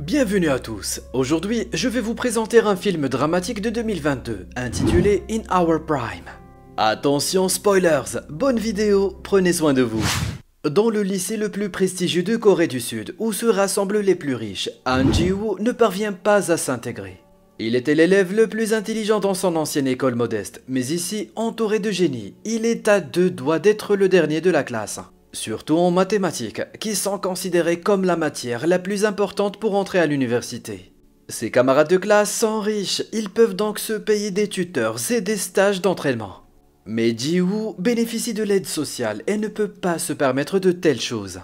Bienvenue à tous. Aujourd'hui, je vais vous présenter un film dramatique de 2022 intitulé In Our Prime. Attention spoilers, bonne vidéo, prenez soin de vous. Dans le lycée le plus prestigieux de Corée du Sud, où se rassemblent les plus riches, Han Ji-woo ne parvient pas à s'intégrer. Il était l'élève le plus intelligent dans son ancienne école modeste, mais ici, entouré de génies, il est à deux doigts d'être le dernier de la classe. Surtout en mathématiques, qui sont considérées comme la matière la plus importante pour entrer à l'université. Ses camarades de classe sont riches, ils peuvent donc se payer des tuteurs et des stages d'entraînement. Mais Ji-woo bénéficie de l'aide sociale et ne peut pas se permettre de telles choses.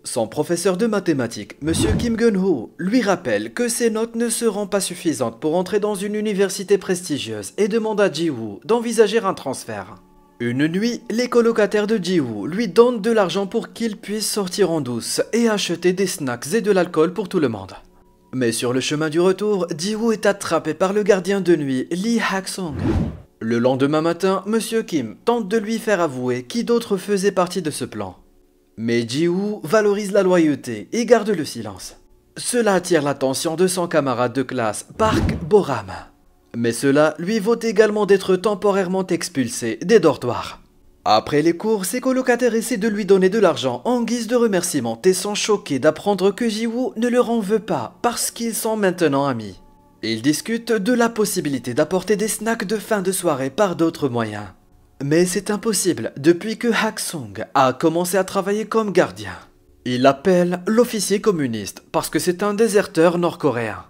Son professeur de mathématiques, Monsieur Kim Gun-ho, lui rappelle que ses notes ne seront pas suffisantes pour entrer dans une université prestigieuse et demande à Ji-woo d'envisager un transfert. Une nuit, les colocataires de Ji-woo lui donnent de l'argent pour qu'il puisse sortir en douce et acheter des snacks et de l'alcool pour tout le monde. Mais sur le chemin du retour, Ji-woo est attrapé par le gardien de nuit, Lee Hak-sung. Le lendemain matin, Monsieur Kim tente de lui faire avouer qui d'autre faisait partie de ce plan. Mais Ji-woo valorise la loyauté et garde le silence. Cela attire l'attention de son camarade de classe, Park Bo-ram. Mais cela lui vaut également d'être temporairement expulsé des dortoirs. Après les cours, ses colocataires essaient de lui donner de l'argent en guise de remerciement et sont choqués d'apprendre que Ji-woo ne leur en veut pas parce qu'ils sont maintenant amis. Ils discutent de la possibilité d'apporter des snacks de fin de soirée par d'autres moyens. Mais c'est impossible depuis que Hak-sung a commencé à travailler comme gardien. Il l'appelle l'officier communiste parce que c'est un déserteur nord-coréen.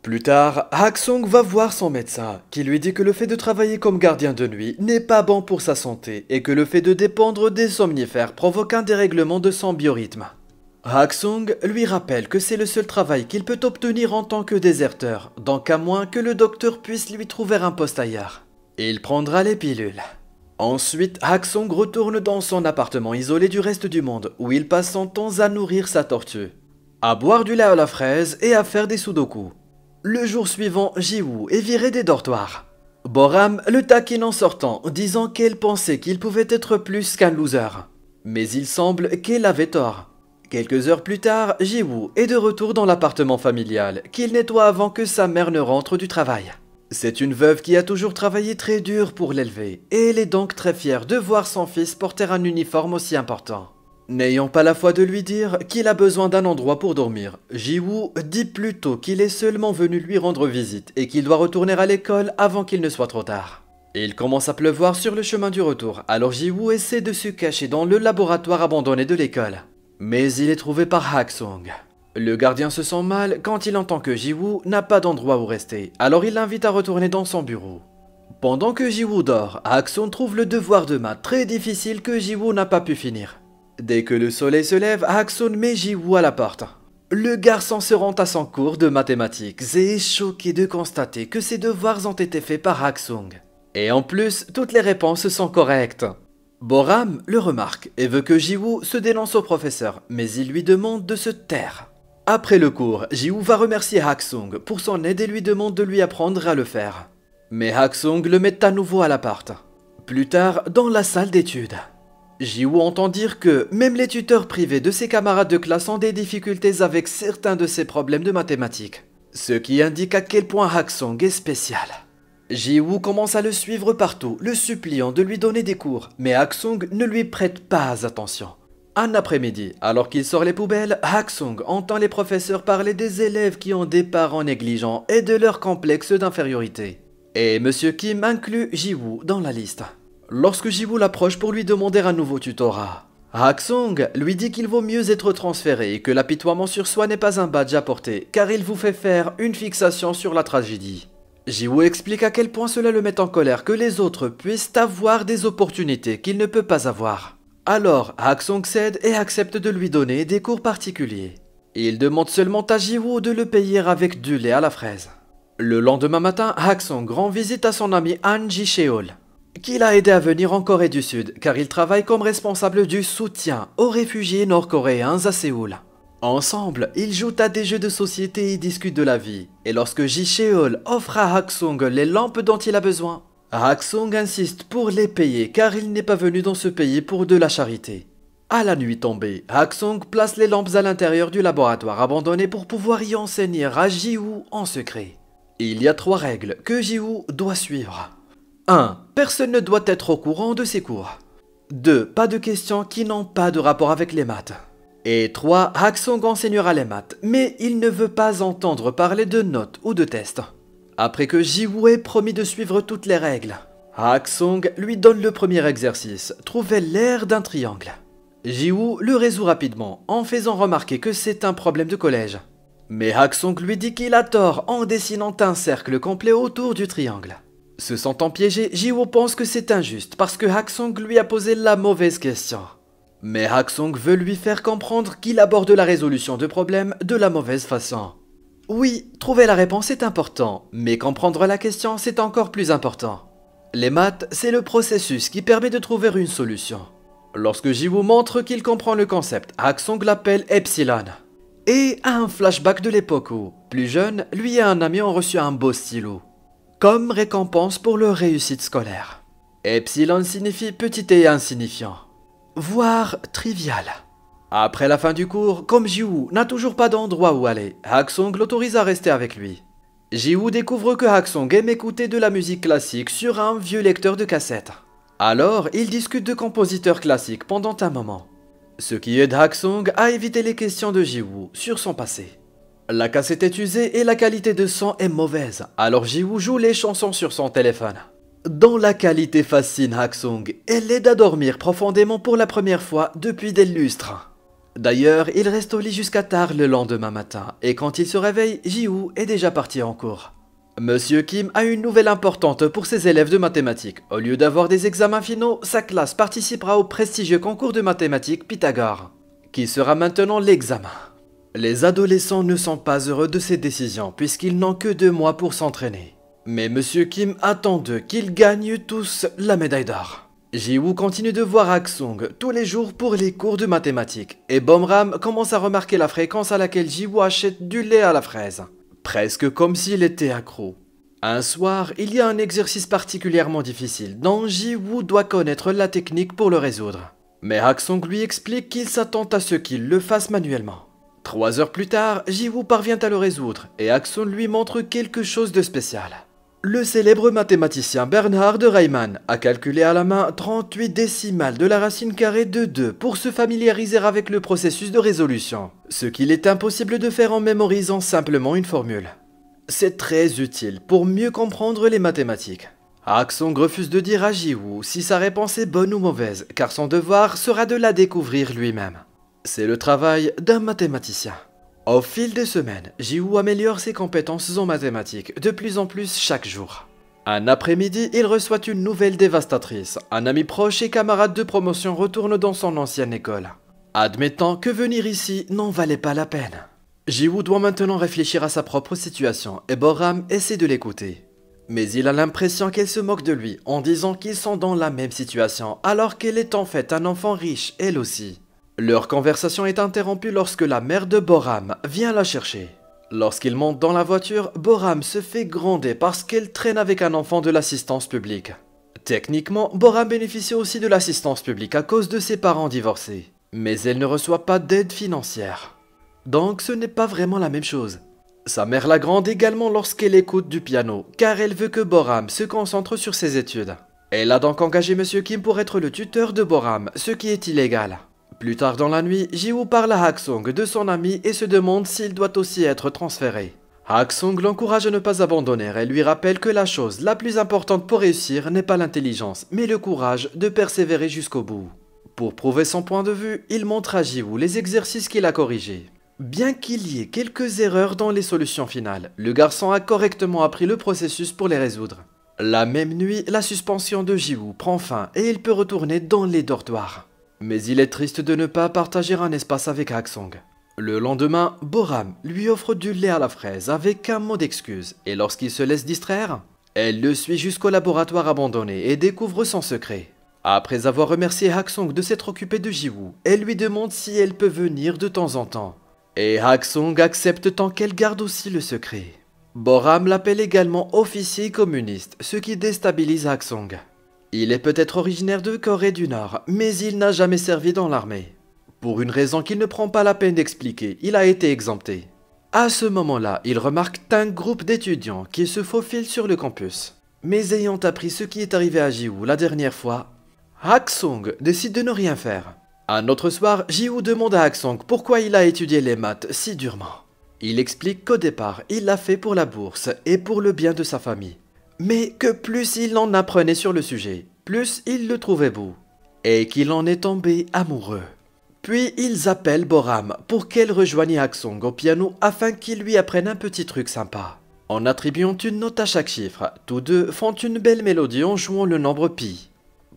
Plus tard, Hak-sung va voir son médecin qui lui dit que le fait de travailler comme gardien de nuit n'est pas bon pour sa santé et que le fait de dépendre des somnifères provoque un dérèglement de son biorhythme. Hak-sung lui rappelle que c'est le seul travail qu'il peut obtenir en tant que déserteur, donc à moins que le docteur puisse lui trouver un poste ailleurs. Il prendra les pilules. Ensuite, Hak-sung retourne dans son appartement isolé du reste du monde où il passe son temps à nourrir sa tortue, à boire du lait à la fraise et à faire des sudoku. Le jour suivant, Ji-woo est viré des dortoirs. Bo-ram le taquine en sortant, disant qu'elle pensait qu'il pouvait être plus qu'un loser. Mais il semble qu'elle avait tort. Quelques heures plus tard, Ji-woo est de retour dans l'appartement familial, qu'il nettoie avant que sa mère ne rentre du travail. C'est une veuve qui a toujours travaillé très dur pour l'élever, et elle est donc très fière de voir son fils porter un uniforme aussi important. N'ayant pas la foi de lui dire qu'il a besoin d'un endroit pour dormir, Ji-woo dit plutôt qu'il est seulement venu lui rendre visite et qu'il doit retourner à l'école avant qu'il ne soit trop tard. Il commence à pleuvoir sur le chemin du retour, alors Ji-woo essaie de se cacher dans le laboratoire abandonné de l'école. Mais il est trouvé par Hak-sung. Le gardien se sent mal quand il entend que Ji-woo n'a pas d'endroit où rester, alors il l'invite à retourner dans son bureau. Pendant que Ji-woo dort, Hak-sung trouve le devoir de maths très difficile que Ji-woo n'a pas pu finir. Dès que le soleil se lève, Hak-sung met Ji-woo à la porte. Le garçon se rend à son cours de mathématiques et est choqué de constater que ses devoirs ont été faits par Hak-sung. Et en plus, toutes les réponses sont correctes. Bo-ram le remarque et veut que Ji-woo se dénonce au professeur, mais il lui demande de se taire. Après le cours, Ji-woo va remercier Hak-sung pour son aide et lui demande de lui apprendre à le faire. Mais Hak-sung le met à nouveau à l'appart. Plus tard, dans la salle d'études, Ji-woo entend dire que même les tuteurs privés de ses camarades de classe ont des difficultés avec certains de ses problèmes de mathématiques, ce qui indique à quel point Hak-sung est spécial. Ji-woo commence à le suivre partout, le suppliant de lui donner des cours, mais Hak-sung ne lui prête pas attention. Un après-midi, alors qu'il sort les poubelles, Hak-sung entend les professeurs parler des élèves qui ont des parents négligents et de leur complexe d'infériorité. Et Monsieur Kim inclut Ji-woo dans la liste. Lorsque Ji-woo l'approche pour lui demander un nouveau tutorat, Hak-sung lui dit qu'il vaut mieux être transféré et que l'apitoiement sur soi n'est pas un badge à porter, car il vous fait faire une fixation sur la tragédie. Ji-woo explique à quel point cela le met en colère que les autres puissent avoir des opportunités qu'il ne peut pas avoir. Alors, Hak-sung cède et accepte de lui donner des cours particuliers. Il demande seulement à Ji-woo de le payer avec du lait à la fraise. Le lendemain matin, Hak-sung rend visite à son ami Han Ji-cheol, qui l'a aidé à venir en Corée du Sud, car il travaille comme responsable du soutien aux réfugiés nord-coréens à Séoul. Ensemble, ils jouent à des jeux de société et discutent de la vie, et lorsque Ji-cheol offre à Hak-sung les lampes dont il a besoin, Hak-sung insiste pour les payer car il n'est pas venu dans ce pays pour de la charité. À la nuit tombée, Haksong place les lampes à l'intérieur du laboratoire abandonné pour pouvoir y enseigner à Ji-woo en secret. Il y a 3 règles que Ji-woo doit suivre. 1. Personne ne doit être au courant de ses cours. 2. Pas de questions qui n'ont pas de rapport avec les maths. Et 3. Haksong enseignera les maths, mais il ne veut pas entendre parler de notes ou de tests. Après que Ji-woo ait promis de suivre toutes les règles, Haksong lui donne le premier exercice, trouver l'aire d'un triangle. Ji-woo le résout rapidement en faisant remarquer que c'est un problème de collège. Mais Haksong lui dit qu'il a tort en dessinant un cercle complet autour du triangle. Se sentant piégé, Ji-woo pense que c'est injuste parce que Haksong lui a posé la mauvaise question. Mais Haksong veut lui faire comprendre qu'il aborde la résolution de problèmes de la mauvaise façon. Oui, trouver la réponse est important, mais comprendre la question c'est encore plus important. Les maths, c'est le processus qui permet de trouver une solution. Lorsque Ji-woo montre qu'il comprend le concept, Haksong l'appelle Epsilon. Et a un flashback de l'époque où, plus jeune, lui et un ami ont reçu un beau stylo, comme récompense pour leur réussite scolaire. Epsilon signifie petit et insignifiant, voire trivial. Après la fin du cours, comme Ji-woo n'a toujours pas d'endroit où aller, Haksong l'autorise à rester avec lui. Ji-woo découvre que Haksong aime écouter de la musique classique sur un vieux lecteur de cassettes. Alors, ils discutent de compositeurs classiques pendant un moment, ce qui aide Haksong à éviter les questions de Ji-woo sur son passé. La cassette est usée et la qualité de son est mauvaise, alors Ji-woo joue les chansons sur son téléphone, dont la qualité fascine Haksong et l'aide à dormir profondément pour la première fois depuis des lustres. D'ailleurs, il reste au lit jusqu'à tard le lendemain matin, et quand il se réveille, Ji-woo est déjà parti en cours. Monsieur Kim a une nouvelle importante pour ses élèves de mathématiques. Au lieu d'avoir des examens finaux, sa classe participera au prestigieux concours de mathématiques Pythagore, qui sera maintenant l'examen. Les adolescents ne sont pas heureux de cette décision, puisqu'ils n'ont que 2 mois pour s'entraîner. Mais Monsieur Kim attend d'eux qu'ils gagnent tous la médaille d'or. Ji-woo continue de voir Haksong tous les jours pour les cours de mathématiques, et Bomram commence à remarquer la fréquence à laquelle Ji-woo achète du lait à la fraise. Presque comme s'il était accro. Un soir, il y a un exercice particulièrement difficile dont Ji-woo doit connaître la technique pour le résoudre. Mais Haksong lui explique qu'il s'attend à ce qu'il le fasse manuellement. 3 heures plus tard, Ji-woo parvient à le résoudre et Haksong lui montre quelque chose de spécial. Le célèbre mathématicien Bernhard Riemann a calculé à la main 38 décimales de la racine carrée de 2 pour se familiariser avec le processus de résolution, ce qu'il est impossible de faire en mémorisant simplement une formule. C'est très utile pour mieux comprendre les mathématiques. Haksong refuse de dire à Ji-woo si sa réponse est bonne ou mauvaise, car son devoir sera de la découvrir lui-même. C'est le travail d'un mathématicien. Au fil des semaines, Ji-woo améliore ses compétences en mathématiques de plus en plus chaque jour. Un après-midi, il reçoit une nouvelle dévastatrice. Un ami proche et camarade de promotion retourne dans son ancienne école, admettant que venir ici n'en valait pas la peine. Ji-woo doit maintenant réfléchir à sa propre situation et Boram essaie de l'écouter. Mais il a l'impression qu'elle se moque de lui en disant qu'ils sont dans la même situation alors qu'elle est en fait un enfant riche elle aussi. Leur conversation est interrompue lorsque la mère de Boram vient la chercher. Lorsqu'ils montent dans la voiture, Boram se fait gronder parce qu'elle traîne avec un enfant de l'assistance publique. Techniquement, Boram bénéficie aussi de l'assistance publique à cause de ses parents divorcés. Mais elle ne reçoit pas d'aide financière. Donc ce n'est pas vraiment la même chose. Sa mère la gronde également lorsqu'elle écoute du piano, car elle veut que Boram se concentre sur ses études. Elle a donc engagé Monsieur Kim pour être le tuteur de Boram, ce qui est illégal. Plus tard dans la nuit, Ji-woo parle à Haksong de son ami et se demande s'il doit aussi être transféré. Haksong l'encourage à ne pas abandonner et lui rappelle que la chose la plus importante pour réussir n'est pas l'intelligence, mais le courage de persévérer jusqu'au bout. Pour prouver son point de vue, il montre à Ji-woo les exercices qu'il a corrigés. Bien qu'il y ait quelques erreurs dans les solutions finales, le garçon a correctement appris le processus pour les résoudre. La même nuit, la suspension de Ji-woo prend fin et il peut retourner dans les dortoirs. Mais il est triste de ne pas partager un espace avec Haksong. Le lendemain, Boram lui offre du lait à la fraise avec un mot d'excuse et lorsqu'il se laisse distraire, elle le suit jusqu'au laboratoire abandonné et découvre son secret. Après avoir remercié Haksong de s'être occupé de Ji-woo, elle lui demande si elle peut venir de temps en temps. Et Haksong accepte tant qu'elle garde aussi le secret. Boram l'appelle également officier communiste, ce qui déstabilise Haksong. Il est peut-être originaire de Corée du Nord, mais il n'a jamais servi dans l'armée. Pour une raison qu'il ne prend pas la peine d'expliquer, il a été exempté. À ce moment-là, il remarque un groupe d'étudiants qui se faufilent sur le campus. Mais ayant appris ce qui est arrivé à Ji-woo la dernière fois, Hak-sung décide de ne rien faire. Un autre soir, Ji-woo demande à Hak-sung pourquoi il a étudié les maths si durement. Il explique qu'au départ, il l'a fait pour la bourse et pour le bien de sa famille. Mais que plus il en apprenait sur le sujet, plus il le trouvait beau. Et qu'il en est tombé amoureux. Puis ils appellent Boram pour qu'elle rejoigne Hak-sung au piano afin qu'il lui apprenne un petit truc sympa. En attribuant une note à chaque chiffre, tous deux font une belle mélodie en jouant le nombre pi.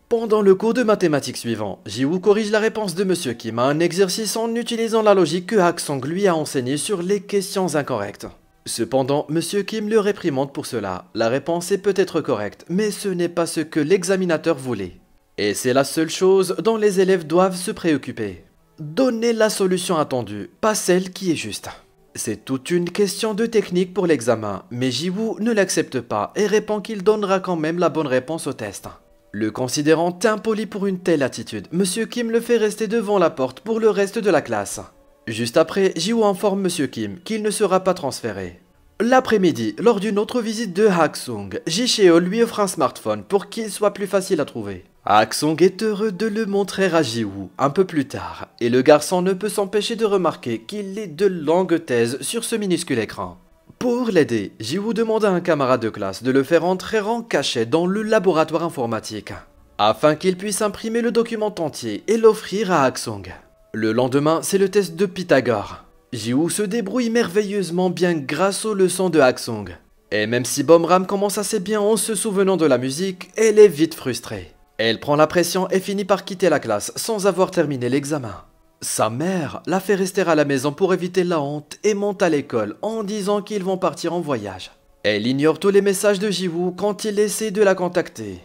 Pendant le cours de mathématiques suivant, Ji-woo corrige la réponse de Monsieur Kim à un exercice en utilisant la logique que Hak-sung lui a enseignée sur les questions incorrectes. Cependant, Monsieur Kim le réprimande pour cela. La réponse est peut-être correcte, mais ce n'est pas ce que l'examinateur voulait. Et c'est la seule chose dont les élèves doivent se préoccuper. Donner la solution attendue, pas celle qui est juste. C'est toute une question de technique pour l'examen, mais Ji-woo ne l'accepte pas et répond qu'il donnera quand même la bonne réponse au test. Le considérant impoli pour une telle attitude, Monsieur Kim le fait rester devant la porte pour le reste de la classe. Juste après, Ji-woo informe Monsieur Kim qu'il ne sera pas transféré. L'après-midi, lors d'une autre visite de Hak-sung, Ji-cheol lui offre un smartphone pour qu'il soit plus facile à trouver. Hak-sung est heureux de le montrer à Ji-woo un peu plus tard, et le garçon ne peut s'empêcher de remarquer qu'il lit de longues thèses sur ce minuscule écran. Pour l'aider, Ji-woo demande à un camarade de classe de le faire entrer en cachette dans le laboratoire informatique, afin qu'il puisse imprimer le document entier et l'offrir à Hak-sung. Le lendemain, c'est le test de Pythagore. Ji-woo se débrouille merveilleusement bien grâce aux leçons de Hak-sung. Et même si Boram commence assez bien en se souvenant de la musique, elle est vite frustrée. Elle prend la pression et finit par quitter la classe sans avoir terminé l'examen. Sa mère la fait rester à la maison pour éviter la honte et monte à l'école en disant qu'ils vont partir en voyage. Elle ignore tous les messages de Ji-woo quand il essaie de la contacter.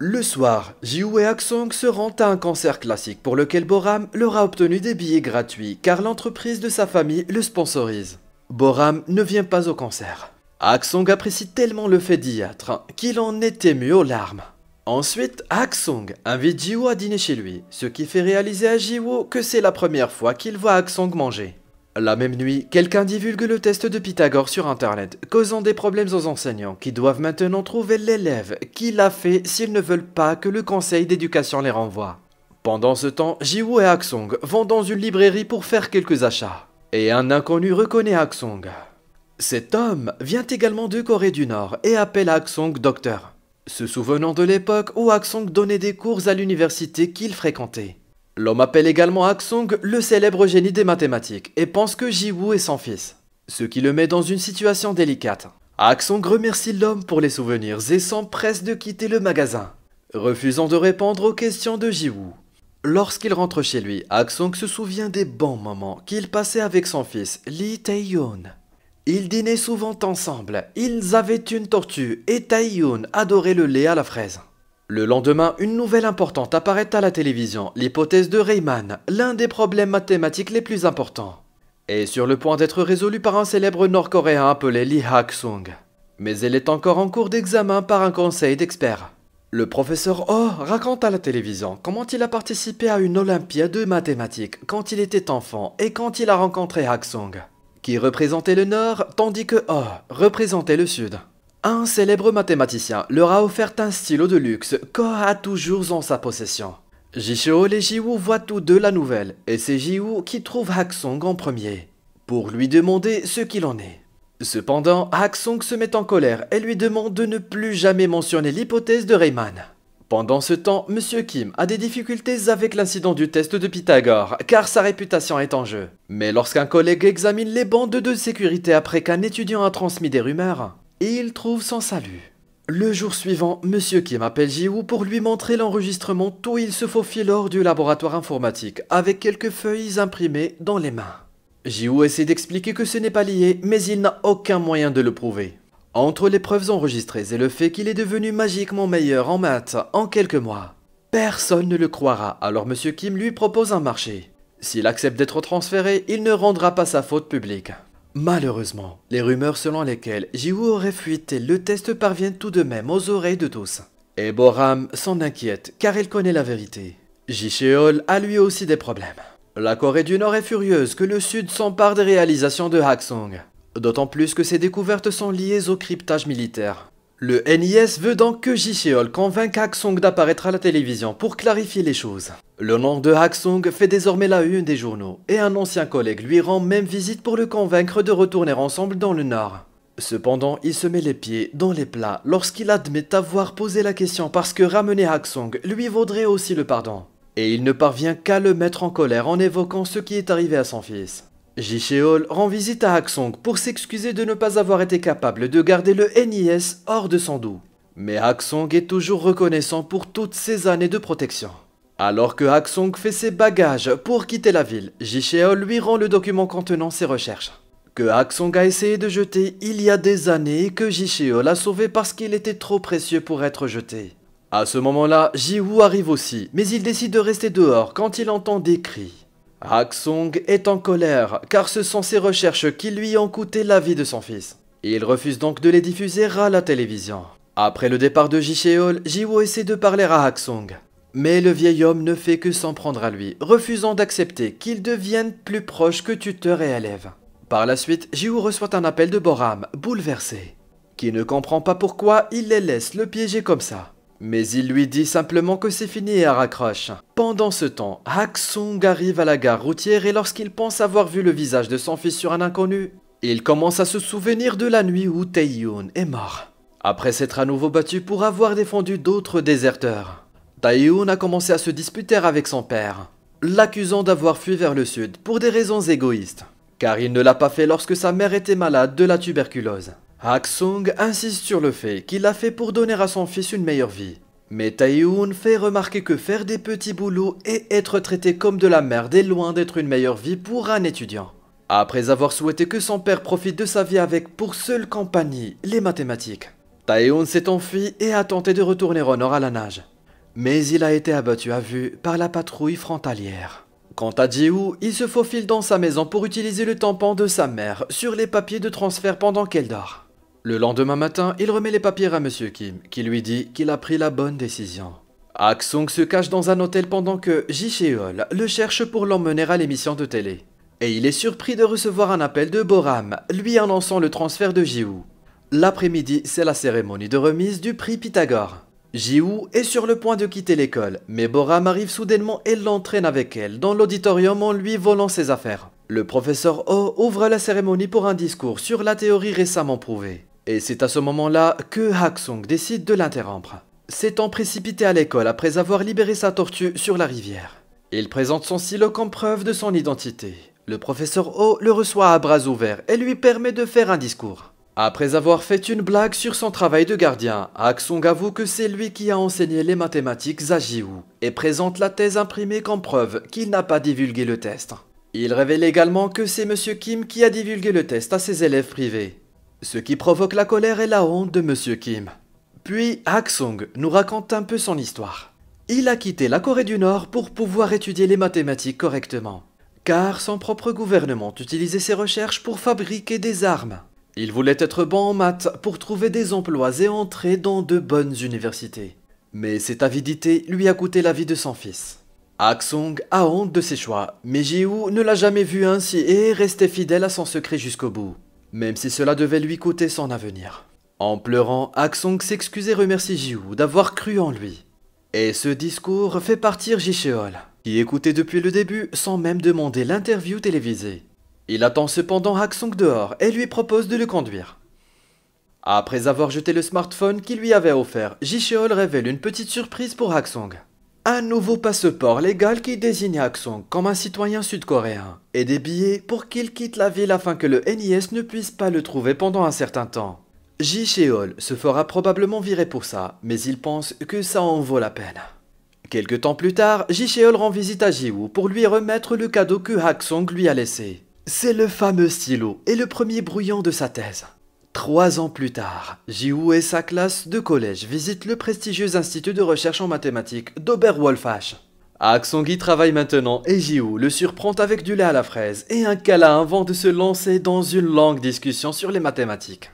Le soir, Ji-woo et Hak-sung se rendent à un concert classique pour lequel Boram leur a obtenu des billets gratuits car l'entreprise de sa famille le sponsorise. Boram ne vient pas au concert. Hak-sung apprécie tellement le fait d'y être qu'il en est ému aux larmes. Ensuite, Hak-sung invite Ji-woo à dîner chez lui, ce qui fait réaliser à Ji-woo que c'est la première fois qu'il voit Hak-sung manger. La même nuit, quelqu'un divulgue le test de Pythagore sur internet, causant des problèmes aux enseignants qui doivent maintenant trouver l'élève qui l'a fait s'ils ne veulent pas que le conseil d'éducation les renvoie. Pendant ce temps, Ji-woo et Hak-sung vont dans une librairie pour faire quelques achats. Et un inconnu reconnaît Hak-sung. Cet homme vient également de Corée du Nord et appelle Hak-sung docteur, se souvenant de l'époque où Hak-sung donnait des cours à l'université qu'il fréquentait. L'homme appelle également Hak-sung le célèbre génie des mathématiques et pense que Ji-woo est son fils, ce qui le met dans une situation délicate. Hak-sung remercie l'homme pour les souvenirs et s'empresse de quitter le magasin, refusant de répondre aux questions de Ji-woo. Lorsqu'il rentre chez lui, Hak-sung se souvient des bons moments qu'il passait avec son fils, Lee Tae-yoon. Ils dînaient souvent ensemble, ils avaient une tortue et Tae-yoon adorait le lait à la fraise. Le lendemain, une nouvelle importante apparaît à la télévision, l'hypothèse de Riemann, l'un des problèmes mathématiques les plus importants, est sur le point d'être résolue par un célèbre nord-coréen appelé Lee Hak-sung. Mais elle est encore en cours d'examen par un conseil d'experts. Le professeur Oh raconte à la télévision comment il a participé à une olympiade de mathématiques quand il était enfant et quand il a rencontré Hak-sung, qui représentait le Nord tandis que Oh représentait le Sud. Un célèbre mathématicien leur a offert un stylo de luxe qu'Oh a toujours en sa possession. Ji-cheol et Ji-woo voient tous deux la nouvelle et c'est Ji-woo qui trouve Hak-sung en premier pour lui demander ce qu'il en est. Cependant, Hak-sung se met en colère et lui demande de ne plus jamais mentionner l'hypothèse de Riemann. Pendant ce temps, Monsieur Kim a des difficultés avec l'incident du test de Pythagore, car sa réputation est en jeu. Mais lorsqu'un collègue examine les bandes de sécurité après qu'un étudiant a transmis des rumeurs, il trouve son salut. Le jour suivant, Monsieur Kim appelle Ji-woo pour lui montrer l'enregistrement où il se faufile lors du laboratoire informatique, avec quelques feuilles imprimées dans les mains. Ji-woo essaie d'expliquer que ce n'est pas lié, mais il n'a aucun moyen de le prouver. Entre les preuves enregistrées et le fait qu'il est devenu magiquement meilleur en maths en quelques mois, personne ne le croira, alors Monsieur Kim lui propose un marché. S'il accepte d'être transféré, il ne rendra pas sa faute publique. Malheureusement, les rumeurs selon lesquelles Ji-woo aurait fuité le test parviennent tout de même aux oreilles de tous. Et Boram s'en inquiète car elle connaît la vérité. Ji-cheol a lui aussi des problèmes. La Corée du Nord est furieuse que le Sud s'empare des réalisations de Hak-song. D'autant plus que ces découvertes sont liées au cryptage militaire. Le NIS veut donc que Ji Cheol convainque Hak-song d'apparaître à la télévision pour clarifier les choses. Le nom de Hak-song fait désormais la une des journaux, et un ancien collègue lui rend même visite pour le convaincre de retourner ensemble dans le Nord. Cependant, il se met les pieds dans les plats lorsqu'il admet avoir posé la question parce que ramener Hak-song lui vaudrait aussi le pardon. Et il ne parvient qu'à le mettre en colère en évoquant ce qui est arrivé à son fils. Ji Cheol rend visite à Hak-song pour s'excuser de ne pas avoir été capable de garder le NIS hors de son dos. Mais Hak-song est toujours reconnaissant pour toutes ces années de protection. Alors que Hak-song fait ses bagages pour quitter la ville, Ji Cheol lui rend le document contenant ses recherches. Que Hak-song a essayé de jeter il y a des années et que Ji Cheol a sauvé parce qu'il était trop précieux pour être jeté. À ce moment-là, Ji-woo arrive aussi, mais il décide de rester dehors quand il entend des cris. Hak-song est en colère car ce sont ses recherches qui lui ont coûté la vie de son fils. Il refuse donc de les diffuser à la télévision. Après le départ de Ji Cheol, Ji-woo essaie de parler à Hak-song. Mais le vieil homme ne fait que s'en prendre à lui, refusant d'accepter qu'il devienne plus proche que tuteur et élève. Par la suite, Ji-woo reçoit un appel de Boram, bouleversé, qui ne comprend pas pourquoi il les laisse le piéger comme ça. Mais il lui dit simplement que c'est fini et raccroche. Pendant ce temps, Hak-song arrive à la gare routière et lorsqu'il pense avoir vu le visage de son fils sur un inconnu, il commence à se souvenir de la nuit où Tae-yoon est mort. Après s'être à nouveau battu pour avoir défendu d'autres déserteurs, Tae-yoon a commencé à se disputer avec son père, l'accusant d'avoir fui vers le sud pour des raisons égoïstes, car il ne l'a pas fait lorsque sa mère était malade de la tuberculose. Hak-song insiste sur le fait qu'il l'a fait pour donner à son fils une meilleure vie. Mais Tae-yoon fait remarquer que faire des petits boulots et être traité comme de la merde est loin d'être une meilleure vie pour un étudiant. Après avoir souhaité que son père profite de sa vie avec pour seule compagnie les mathématiques, Tae-yoon s'est enfui et a tenté de retourner au nord à la nage. Mais il a été abattu à vue par la patrouille frontalière. Quant à Ji-woo, il se faufile dans sa maison pour utiliser le tampon de sa mère sur les papiers de transfert pendant qu'elle dort. Le lendemain matin, il remet les papiers à Monsieur Kim, qui lui dit qu'il a pris la bonne décision. Hak-song se cache dans un hôtel pendant que Ji Cheol le cherche pour l'emmener à l'émission de télé. Et il est surpris de recevoir un appel de Boram, lui annonçant le transfert de Ji-woo. L'après-midi, c'est la cérémonie de remise du prix Pythagore. Ji-woo est sur le point de quitter l'école, mais Boram arrive soudainement et l'entraîne avec elle dans l'auditorium en lui volant ses affaires. Le professeur Oh ouvre la cérémonie pour un discours sur la théorie récemment prouvée. Et c'est à ce moment-là que Hak-song décide de l'interrompre, s'étant précipité à l'école après avoir libéré sa tortue sur la rivière. Il présente son stylo comme preuve de son identité. Le professeur Oh le reçoit à bras ouverts et lui permet de faire un discours. Après avoir fait une blague sur son travail de gardien, Hak-song avoue que c'est lui qui a enseigné les mathématiques à Ji-woo et présente la thèse imprimée comme preuve qu'il n'a pas divulgué le test. Il révèle également que c'est Monsieur Kim qui a divulgué le test à ses élèves privés, ce qui provoque la colère et la honte de Monsieur Kim. Puis Hak-song nous raconte un peu son histoire. Il a quitté la Corée du Nord pour pouvoir étudier les mathématiques correctement, car son propre gouvernement utilisait ses recherches pour fabriquer des armes. Il voulait être bon en maths pour trouver des emplois et entrer dans de bonnes universités. Mais cette avidité lui a coûté la vie de son fils. Hak-song a honte de ses choix, mais Ji-woo ne l'a jamais vu ainsi et est resté fidèle à son secret jusqu'au bout, même si cela devait lui coûter son avenir. En pleurant, Hak-song s'excuse et remercie Ji-woo d'avoir cru en lui. Et ce discours fait partir Ji Cheol, qui écoutait depuis le début sans même demander l'interview télévisée. Il attend cependant Hak-song dehors et lui propose de le conduire. Après avoir jeté le smartphone qu'il lui avait offert, Ji Cheol révèle une petite surprise pour Hak-song. Un nouveau passeport légal qui désigne Hak-song comme un citoyen sud-coréen, et des billets pour qu'il quitte la ville afin que le NIS ne puisse pas le trouver pendant un certain temps. Ji Cheol se fera probablement virer pour ça, mais il pense que ça en vaut la peine. Quelque temps plus tard, Ji Cheol rend visite à Ji-woo pour lui remettre le cadeau que Hak-song lui a laissé. C'est le fameux stylo et le premier brouillon de sa thèse. 3 ans plus tard, Ji-woo et sa classe de collège visitent le prestigieux institut de recherche en mathématiques d'Oberwolfach. Hak-song y travaille maintenant et Ji-woo le surprend avec du lait à la fraise et un câlin avant de se lancer dans une longue discussion sur les mathématiques.